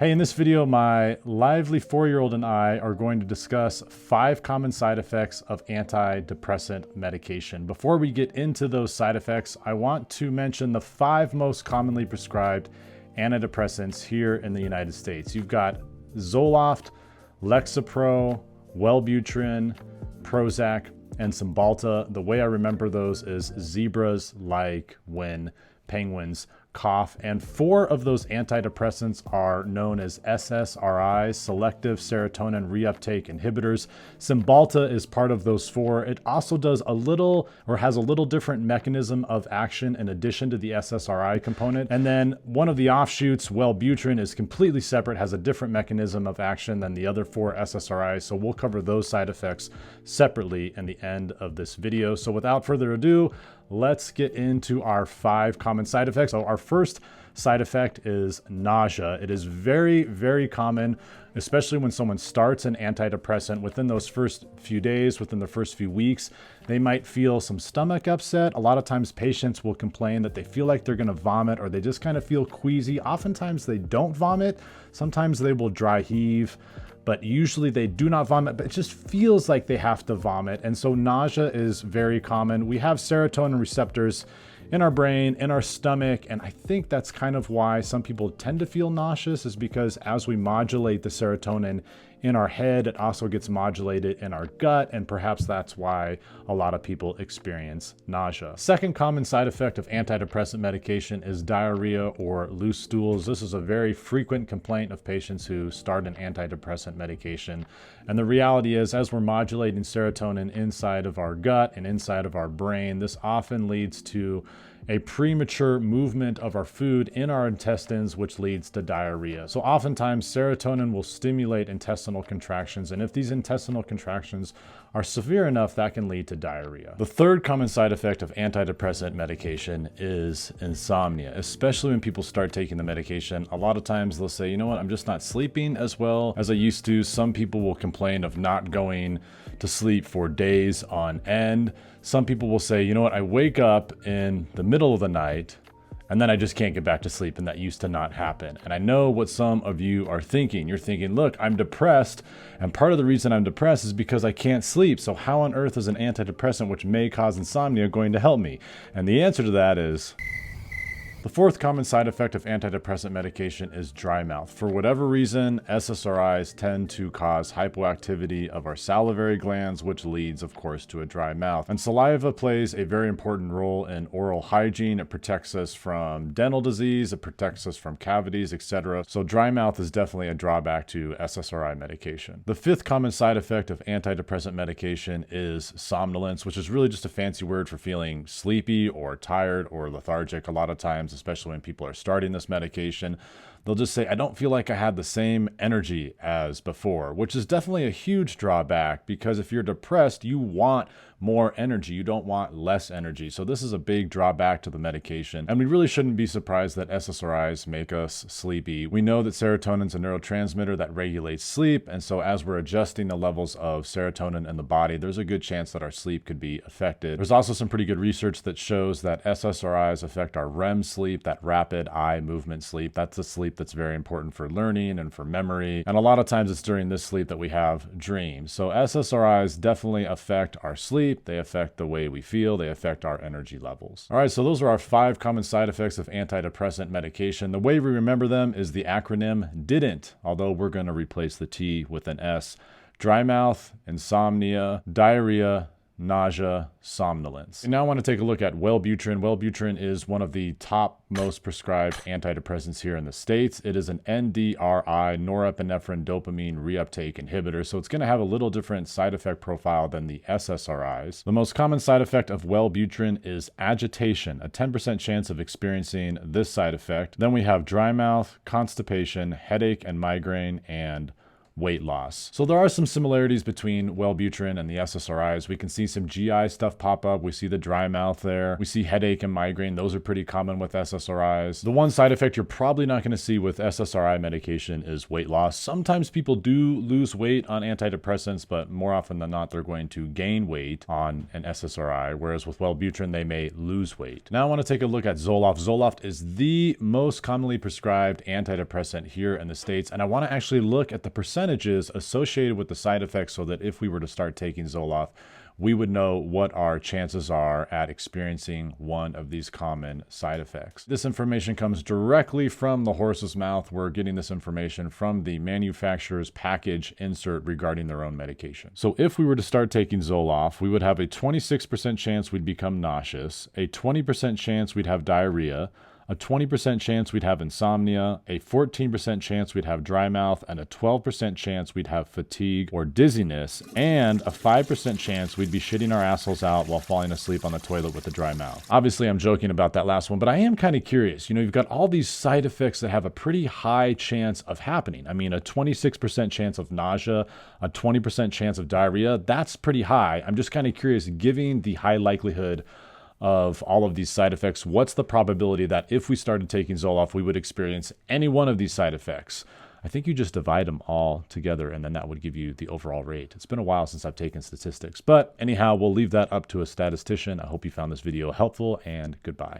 Hey, in this video, my lively 4-year-old and I are going to discuss 5 common side effects of antidepressant medication. Before we get into those side effects, I want to mention the 5 most commonly prescribed antidepressants here in the United States. You've got Zoloft, Lexapro, Wellbutrin, Prozac, and Cymbalta. The way I remember those is zebras like when penguins cough, and 4 of those antidepressants are known as SSRIs, selective serotonin reuptake inhibitors. Cymbalta is part of those 4. It also does a little, or has a little different mechanism of action in addition to the SSRI component. And then one of the offshoots, Wellbutrin, is completely separate, has a different mechanism of action than the other 4 SSRIs. So we'll cover those side effects separately in the end of this video. So without further ado, let's get into our 5 common side effects. So our first side effect is nausea. It is very, very common, especially when someone starts an antidepressant. Within those first few days, within the first few weeks, they might feel some stomach upset. A lot of times patients will complain that they feel like they're gonna vomit, or they just kind of feel queasy. Oftentimes they don't vomit. Sometimes they will dry heave, but usually they do not vomit, but it just feels like they have to vomit. And so nausea is very common. We have serotonin receptors in our brain, in our stomach, and I think that's kind of why some people tend to feel nauseous, is because as we modulate the serotonin in our head, it also gets modulated in our gut, and perhaps that's why a lot of people experience nausea. Second common side effect of antidepressant medication is diarrhea or loose stools. This is a very frequent complaint of patients who start an antidepressant medication. And the reality is, as we're modulating serotonin inside of our gut and inside of our brain, this often leads to a premature movement of our food in our intestines, which leads to diarrhea. So oftentimes serotonin will stimulate intestinal contractions, and if these intestinal contractions are severe enough, that can lead to diarrhea. The third common side effect of antidepressant medication is insomnia, especially when people start taking the medication. A lot of times they'll say, you know what, I'm just not sleeping as well as I used to. Some people will complain of not going to sleep for days on end. Some people will say, you know what, I wake up in the middle of the night and then I just can't get back to sleep, and that used to not happen. And I know what some of you are thinking. You're thinking, look, I'm depressed, and part of the reason I'm depressed is because I can't sleep. So how on earth is an antidepressant, which may cause insomnia, going to help me? And the answer to that is, the fourth common side effect of antidepressant medication is dry mouth. For whatever reason, SSRIs tend to cause hypoactivity of our salivary glands, which leads, of course, to a dry mouth. And saliva plays a very important role in oral hygiene. It protects us from dental disease, it protects us from cavities, etc. So dry mouth is definitely a drawback to SSRI medication. The fifth common side effect of antidepressant medication is somnolence, which is really just a fancy word for feeling sleepy or tired or lethargic. A lot of times, especially when people are starting this medication, they'll just say, I don't feel like I had the same energy as before, which is definitely a huge drawback, because if you're depressed, you want more energy. You don't want less energy. So this is a big drawback to the medication. And we really shouldn't be surprised that SSRIs make us sleepy. We know that serotonin is a neurotransmitter that regulates sleep. And so as we're adjusting the levels of serotonin in the body, there's a good chance that our sleep could be affected. There's also some pretty good research that shows that SSRIs affect our REM sleep, that rapid eye movement sleep. That's a sleep that's very important for learning and for memory. And a lot of times it's during this sleep that we have dreams. So SSRIs definitely affect our sleep. They affect the way we feel. They affect our energy levels. All right, so those are our 5 common side effects of antidepressant medication. The way we remember them is the acronym DIDN't, although we're going to replace the T with an S. Dry mouth, insomnia, diarrhea, nausea, somnolence. And now I want to take a look at Wellbutrin. Wellbutrin is one of the top most prescribed antidepressants here in the States. It is an NDRI, norepinephrine dopamine reuptake inhibitor, so it's going to have a little different side effect profile than the SSRIs. The most common side effect of Wellbutrin is agitation, a 10% chance of experiencing this side effect. Then we have dry mouth, constipation, headache and migraine, and weight loss. So there are some similarities between Wellbutrin and the SSRIs. We can see some GI stuff pop up. We see the dry mouth there. We see headache and migraine. Those are pretty common with SSRIs. The one side effect you're probably not going to see with SSRI medication is weight loss. Sometimes people do lose weight on antidepressants, but more often than not, they're going to gain weight on an SSRI, whereas with Wellbutrin, they may lose weight. Now I want to take a look at Zoloft. Zoloft is the most commonly prescribed antidepressant here in the States, and I want to actually look at the percentages associated with the side effects so that if we were to start taking Zoloft, we would know what our chances are at experiencing one of these common side effects. This information comes directly from the horse's mouth. We're getting this information from the manufacturer's package insert regarding their own medication. So if we were to start taking Zoloft, we would have a 26% chance we'd become nauseous, a 20% chance we'd have diarrhea, a 20% chance we'd have insomnia, a 14% chance we'd have dry mouth, and a 12% chance we'd have fatigue or dizziness, and a 5% chance we'd be shitting our assholes out while falling asleep on the toilet with a dry mouth. Obviously, I'm joking about that last one, but I am kind of curious. You know, you've got all these side effects that have a pretty high chance of happening. I mean, a 26% chance of nausea, a 20% chance of diarrhea, that's pretty high. I'm just kind of curious, given the high likelihood of all of these side effects, what's the probability that if we started taking Zoloft, we would experience any one of these side effects? I think you just divide them all together and then that would give you the overall rate. It's been a while since I've taken statistics, but anyhow, we'll leave that up to a statistician. I hope you found this video helpful and goodbye.